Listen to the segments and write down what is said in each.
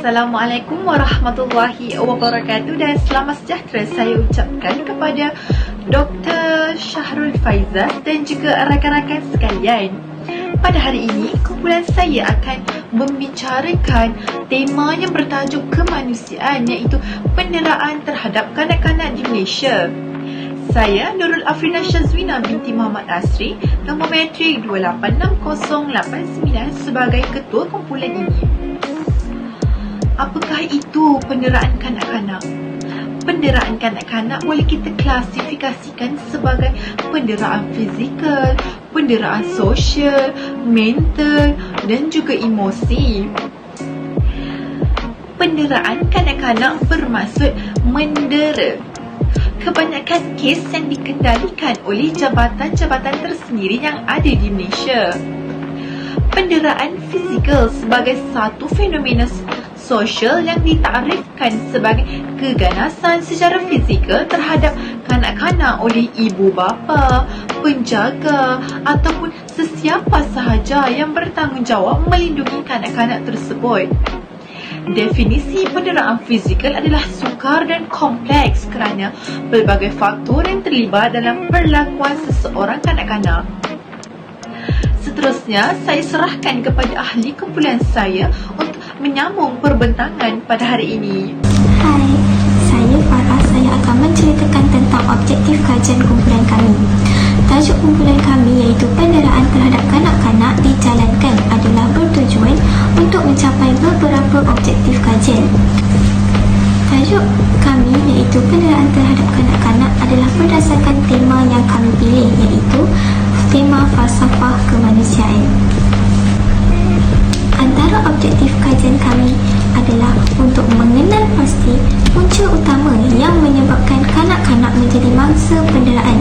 Assalamualaikum warahmatullahi wabarakatuh dan selamat sejahtera saya ucapkan kepada Dr. Syahrul Faizal dan juga rakan-rakan sekalian. Pada hari ini, kumpulan saya akan membicarakan tema yang bertajuk kemanusiaan, iaitu penderaan terhadap kanak-kanak di Malaysia. Saya Nurul Afrina Syazwina binti Muhammad Asri, nombor matrik 286089 sebagai ketua kumpulan ini. Apakah itu penderaan kanak-kanak? Penderaan kanak-kanak boleh kita klasifikasikan sebagai penderaan fizikal, penderaan sosial, mental dan juga emosi. Penderaan kanak-kanak bermaksud mendera. Kebanyakan kes yang dikendalikan oleh jabatan-jabatan tersendiri yang ada di Malaysia. Penderaan fizikal sebagai satu fenomena sosial yang ditarifkan sebagai keganasan secara fizikal terhadap kanak-kanak oleh ibu bapa, penjaga ataupun sesiapa sahaja yang bertanggungjawab melindungi kanak-kanak tersebut. Definisi penderaan fizikal adalah sukar dan kompleks kerana pelbagai faktor yang terlibat dalam perlakuan seseorang kanak-kanak. Seterusnya, saya serahkan kepada ahli kumpulan saya untuk menyambung perbentangan pada hari ini. Hai, saya Farah. Saya akan menceritakan tentang objektif kajian kumpulan kami. Tajuk kumpulan kami iaitu penderaan terhadap kanak-kanak dijalankan adalah bertujuan untuk mencapai beberapa objektif kajian. Tajuk kami iaitu penderaan terhadap kanak-kanak adalah berdasarkan tema yang kami pilih, iaitu tema falsafah kemanusiaan. Antara objektif kajian kami adalah untuk mengenal pasti punca utama yang menyebabkan kanak-kanak menjadi mangsa penderaan.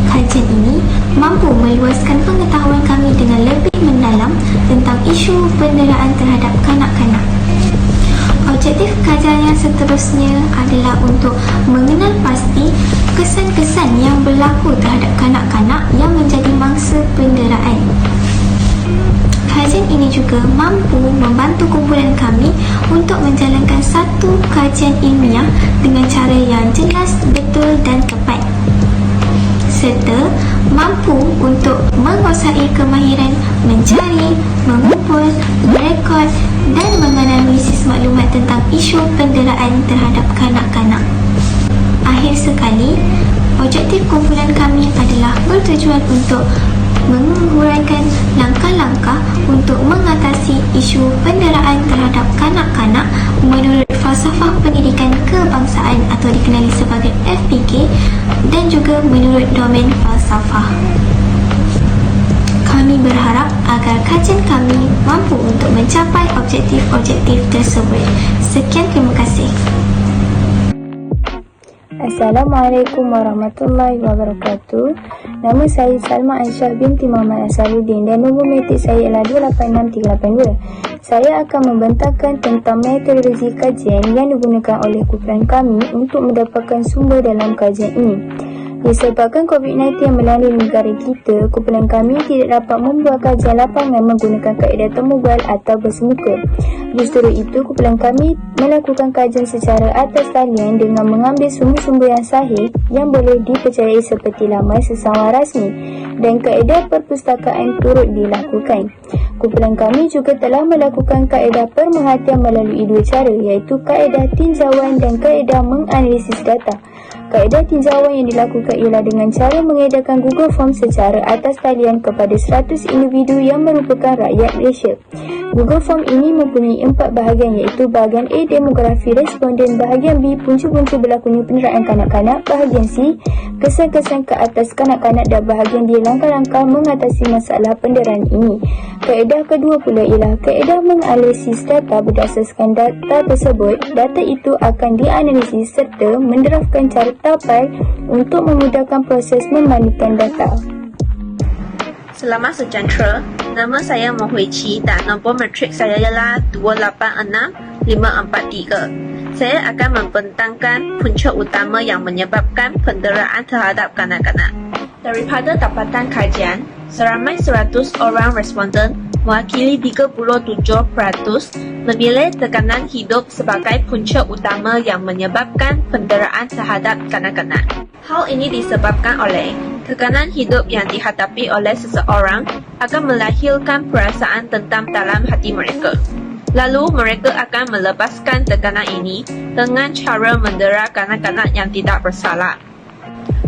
Kajian ini mampu meluaskan pengetahuan kami dengan lebih mendalam tentang isu penderaan terhadap kanak-kanak. Objektif kajian yang seterusnya adalah untuk mengenal pasti kesan-kesan yang berlaku terhadap kanak-kanak yang menjadi mangsa penderaan. Kajian ini juga mampu membantu kumpulan kami untuk menjalankan satu kajian ilmiah dengan cara yang jelas, betul dan tepat, serta mampu untuk menguasai kemahiran mencari, mengumpul, merekod dan menganalisis maklumat tentang isu penderaan terhadap kanak-kanak. Akhir sekali, objektif kumpulan kami adalah bertujuan untuk menguraikan langkah-langkah untuk mengatasi isu penderaan terhadap kanak-kanak menurut falsafah pendidikan kebangsaan atau dikenali sebagai FPK dan juga menurut domen falsafah. Kami berharap agar kajian kami mampu untuk mencapai objektif-objektif tersebut. Sekian, terima kasih. Assalamualaikum warahmatullahi wabarakatuh. Nama saya Salma Aisyah binti Muhammad Asaluddin dan nombor matrik saya ialah 286382. Saya akan membentangkan tentang metodologi kajian yang digunakan oleh kumpulan kami untuk mendapatkan sumber dalam kajian ini. Disebabkan COVID-19 yang melanda negara kita, kumpulan kami tidak dapat membuat kajian lapangan menggunakan kaedah temubal atau bersemuka. Justru itu, kumpulan kami melakukan kajian secara atas talian dengan mengambil sumber-sumber yang sahih yang boleh dipercayai seperti laman sesama rasmi dan kaedah perpustakaan turut dilakukan. Kumpulan kami juga telah melakukan kaedah pemerhatian melalui dua cara, iaitu kaedah tinjauan dan kaedah menganalisis data. Kaedah tinjauan yang dilakukan ialah dengan cara mengedarkan Google Form secara atas talian kepada 100 individu yang merupakan rakyat Malaysia. Google Form ini mempunyai 4 bahagian, iaitu bahagian A, demografi responden, bahagian B, punca-punca berlakunya penderaan kanak-kanak, bahagian C, kesan-kesan ke atas kanak-kanak dan bahagian D, langkah-langkah mengatasi masalah penderaan ini. Kaedah kedua pula ialah kaedah menganalisis data. Berdasarkan data tersebut, data itu akan dianalisis serta mendraftkan cara tapai untuk memudahkan proses membandingkan data. Selamat sejahtera. Nama saya Mohui Chi dan nombor matrik saya ialah 286543. Saya akan membentangkan punca utama yang menyebabkan penderaan terhadap kanak-kanak. Daripada dapatan kajian, seramai 100 orang responden mewakili 37% memilih tekanan hidup sebagai punca utama yang menyebabkan penderitaan terhadap kanak-kanak. Hal ini disebabkan oleh tekanan hidup yang dihadapi oleh seseorang akan melahirkan perasaan dendam dalam hati mereka. Lalu mereka akan melepaskan tekanan ini dengan cara mendera kanak-kanak yang tidak bersalah.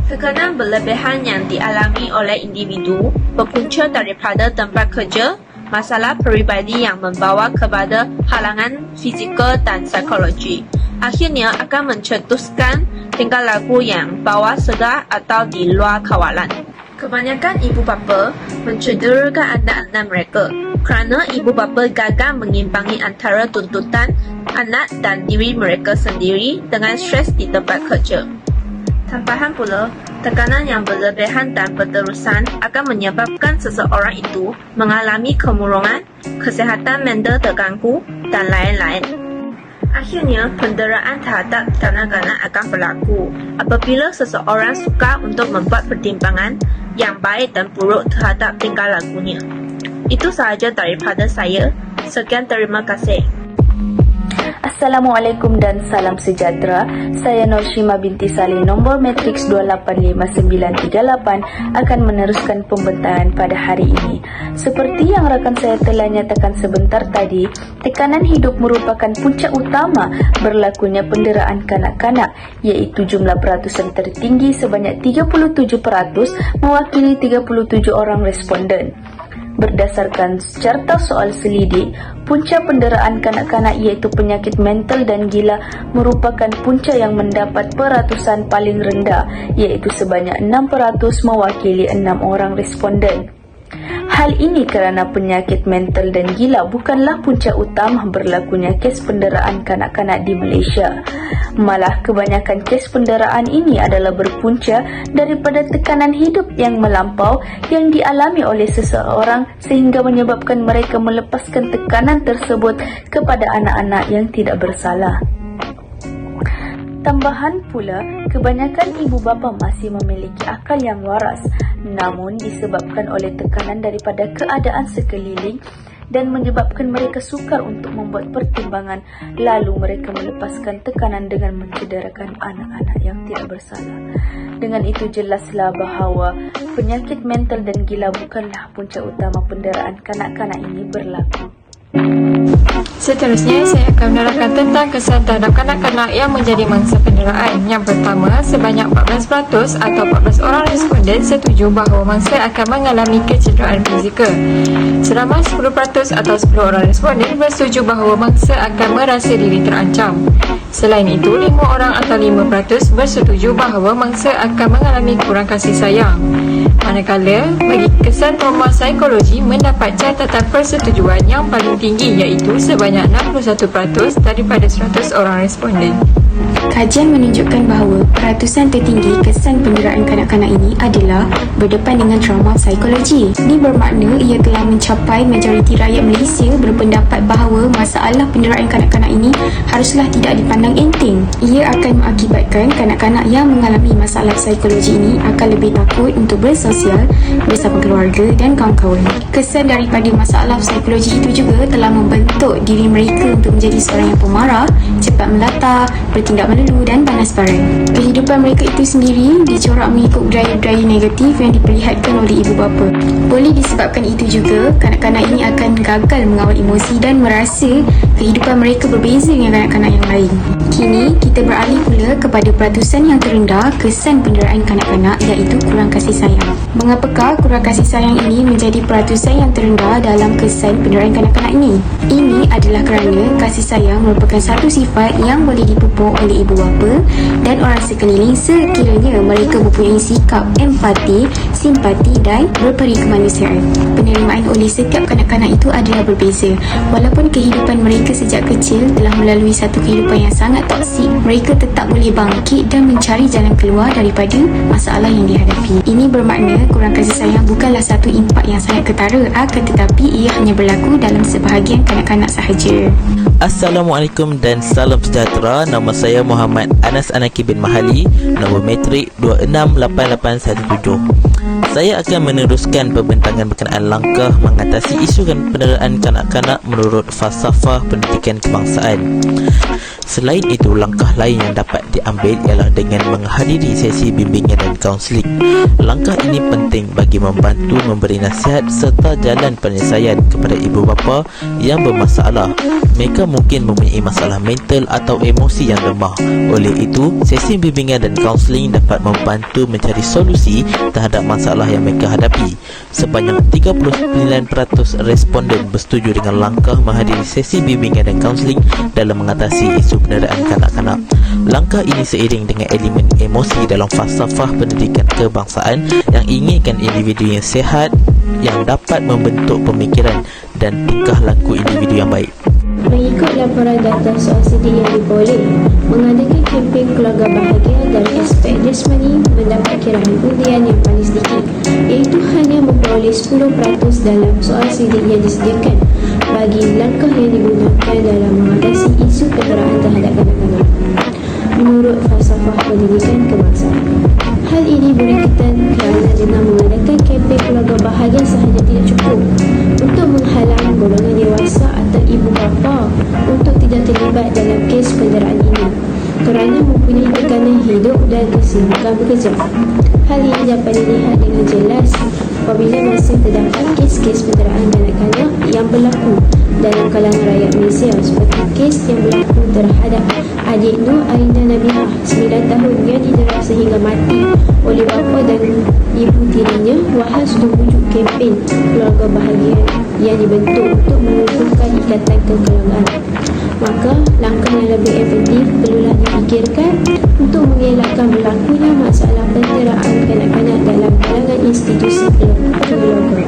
Tekanan berlebihan yang dialami oleh individu berpunca daripada tempat kerja, masalah peribadi yang membawa kepada halangan fizikal dan psikologi. Akhirnya akan mencetuskan tingkah laku yang bawah sedar atau di luar kawalan. Kebanyakan ibu bapa mencederakan anak-anak mereka kerana ibu bapa gagal mengimbangi antara tuntutan anak dan diri mereka sendiri dengan stres di tempat kerja. Tambahan pula, tekanan yang berlebihan dan berterusan akan menyebabkan seseorang itu mengalami kemurungan, kesihatan mental terganggu dan lain-lain. Akhirnya, penderitaan terhadap kanak-kanak akan berlaku apabila seseorang suka untuk membuat pertimbangan yang baik dan buruk terhadap tingkah lakunya. Itu sahaja daripada saya. Sekian, terima kasih. Assalamualaikum dan salam sejahtera. Saya Norshima binti Saleh, nombor matriks 285938 akan meneruskan pembentahan pada hari ini. Seperti yang rakan saya telah nyatakan sebentar tadi, tekanan hidup merupakan puncak utama berlakunya penderitaan kanak-kanak, iaitu jumlah peratusan tertinggi sebanyak 37% mewakili 37 orang responden. Berdasarkan carta soal selidik, punca penderitaan kanak-kanak iaitu penyakit mental dan gila merupakan punca yang mendapat peratusan paling rendah, iaitu sebanyak 6% mewakili 6 orang responden. Hal ini kerana penyakit mental dan gila bukanlah punca utama berlakunya kes penderitaan kanak-kanak di Malaysia. Malah kebanyakan kes penderitaan ini adalah berpunca daripada tekanan hidup yang melampau yang dialami oleh seseorang sehingga menyebabkan mereka melepaskan tekanan tersebut kepada anak-anak yang tidak bersalah. Tambahan pula, kebanyakan ibu bapa masih memiliki akal yang waras, namun disebabkan oleh tekanan daripada keadaan sekeliling dan menyebabkan mereka sukar untuk membuat pertimbangan, lalu mereka melepaskan tekanan dengan mencederakan anak-anak yang tidak bersalah. Dengan itu jelaslah bahawa penyakit mental dan gila bukanlah punca utama penderitaan kanak-kanak ini berlaku. Seterusnya, saya akan menerangkan tentang kesan terhadap kanak-kanak yang menjadi mangsa penderitaan. Yang pertama, sebanyak 14% atau 14 orang responden setuju bahawa mangsa akan mengalami kecederaan fizikal. Sedangkan 10% atau 10 orang responden bersetuju bahawa mangsa akan merasa diri terancam. Selain itu, 5 orang atau 5% bersetuju bahawa mangsa akan mengalami kurang kasih sayang. Manakala, bagi kesan trauma psikologi mendapat catatan persetujuan yang paling tinggi, iaitu sebanyak 61% daripada 100 orang responden. Kajian menunjukkan bahawa peratusan tertinggi kesan penderitaan kanak-kanak ini adalah berdepan dengan trauma psikologi. Ini bermakna ia telah mencapai majoriti rakyat Malaysia berpendapat bahawa masalah penderitaan kanak-kanak ini haruslah tidak dipandang enteng. Ia akan mengakibatkan kanak-kanak yang mengalami masalah psikologi ini akan lebih takut untuk bersosial bersama keluarga dan kawan-kawan. Kesan daripada masalah psikologi itu juga telah membentuk diri mereka untuk menjadi seorang yang pemarah, cepat melata, bertindak melulu dan panas barang. Kehidupan mereka itu sendiri dicorak mengikut budaya-budaya negatif yang diperlihatkan oleh ibu bapa. Boleh disebabkan itu juga, kanak-kanak ini akan gagal mengawal emosi dan merasa kehidupan mereka berbeza dengan kanak-kanak yang lain. Kini, kita beralih pula kepada peratusan yang terendah kesan penderitaan kanak-kanak, iaitu kurang kasih sayang. Mengapakah kurang kasih sayang ini menjadi peratusan yang terendah dalam kesan penderitaan kanak-kanak ini? Ini adalah kerana kasih sayang merupakan satu sifat yang boleh dipupuk oleh ibu bapa dan orang sekeliling sekiranya mereka mempunyai sikap empati, simpati dan berperi kemanusiaan. Penerimaan oleh setiap kanak-kanak itu adalah berbeza. Walaupun kehidupan mereka sejak kecil telah melalui satu kehidupan yang sangat toksik, mereka tetap boleh bangkit dan mencari jalan keluar daripada masalah yang dihadapi. Ini bermakna kurang kasih sayang bukanlah satu impak yang sangat ketara, akan tetapi ia hanya berlaku dalam sebahagian kanak-kanak sahaja. Assalamualaikum dan salam sejahtera. Nama saya Muhammad Anas Anaki bin Mahali, nombor matrik 268817. Saya akan meneruskan pembentangan berkenaan langkah mengatasi isu penderaan kanak-kanak menurut falsafah pendidikan kebangsaan. Selain itu, langkah lain yang dapat diambil ialah dengan menghadiri sesi bimbingan dan kaunseling. Langkah ini penting bagi membantu memberi nasihat serta jalan penyelesaian kepada ibu bapa yang bermasalah. Mereka mungkin mempunyai masalah mental atau emosi yang lemah. Oleh itu, sesi bimbingan dan kaunseling dapat membantu mencari solusi terhadap masalah yang mereka hadapi. Sebanyak 39% responden bersetuju dengan langkah menghadiri sesi bimbingan dan kaunseling dalam mengatasi isu penderaan kanak-kanak. Langkah ini seiring dengan elemen emosi dalam falsafah pendidikan kebangsaan yang inginkan individu yang sihat yang dapat membentuk pemikiran dan tingkah laku individu yang baik. Mengikut laporan data soal sidik yang diperoleh, mengadakan kempen keluarga bahagia dari aspek jasmani mendapat kiraan undian yang paling sedikit, iaitu hanya memperoleh 10% dalam soal sidik yang disediakan bagi langkah yang digunakan dalam mengatasi isu penderaan terhadap kanak-kanak menurut falsafah pendidikan kebangsaan. Hal ini berkaitan kerana dengan mengadakan kempen keluarga bahagia sahaja tidak cukup untuk menghalang golongan dewasa atau ibu bapa untuk tidak terlibat dalam kes penderaan ini kerana mempunyai tekanan hidup dan kesibukan bekerja. Hal ini dapat dilihat dengan jelas apabila masih terdapat kes-kes penderaan kanak-kanak yang berlaku dalam kalangan rakyat Malaysia, seperti kes yang berlaku terhadap adik Nur Aina Nabihah 9 tahun yang didera sehingga mati oleh bapa dan ibu tirinya. Wahal sudah wujud kempen keluarga bahagia yang dibentuk untuk mengukuhkan ikatan kekeluargaan, maka langkah yang lebih efektif perlulah dipikirkan untuk mengelakkan berlakunya masalah penderaan kanak-kanak dalam kalangan institusi keluarga.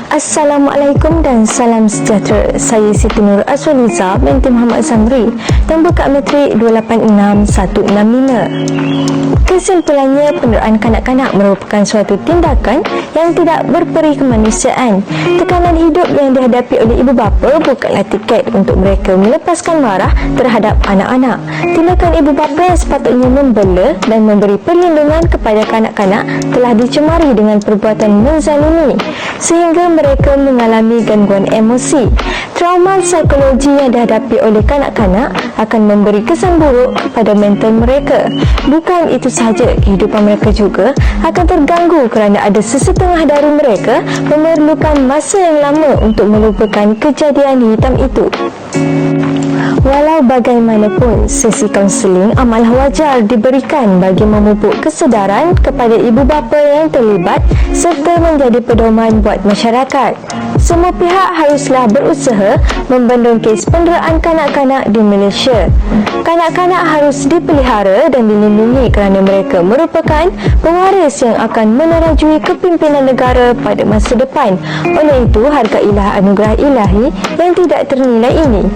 Assalamualaikum dan salam sejahtera. Saya Siti Nur Azwaliza binti Muhammad Zamri dan buka metrik 286165. Kesimpulannya, penderaan kanak-kanak merupakan suatu tindakan yang tidak berperi kemanusiaan. Tekanan hidup yang dihadapi oleh ibu bapa bukanlah tiket untuk mereka melepaskan marah terhadap anak-anak. Tindakan ibu bapa yang sepatutnya membela dan memberi perlindungan kepada kanak-kanak telah dicemari dengan perbuatan menzalimi sehingga mereka mengalami gangguan emosi. Trauma psikologi yang dihadapi oleh kanak-kanak akan memberi kesan buruk kepada mental mereka. Bukan itu sahaja, kehidupan mereka juga akan terganggu kerana ada sesetengah dari mereka memerlukan masa yang lama untuk melupakan kejadian hitam itu. Walau bagaimanapun, sesi kaunseling amalah wajar diberikan bagi memupuk kesedaran kepada ibu bapa yang terlibat serta menjadi pedoman buat masyarakat. Semua pihak haruslah berusaha membendung kes penderaan kanak-kanak di Malaysia. Kanak-kanak harus dipelihara dan dilindungi kerana mereka merupakan pewaris yang akan menerajui kepimpinan negara pada masa depan. Oleh itu, hargailah anugerah ilahi yang tidak ternilai ini.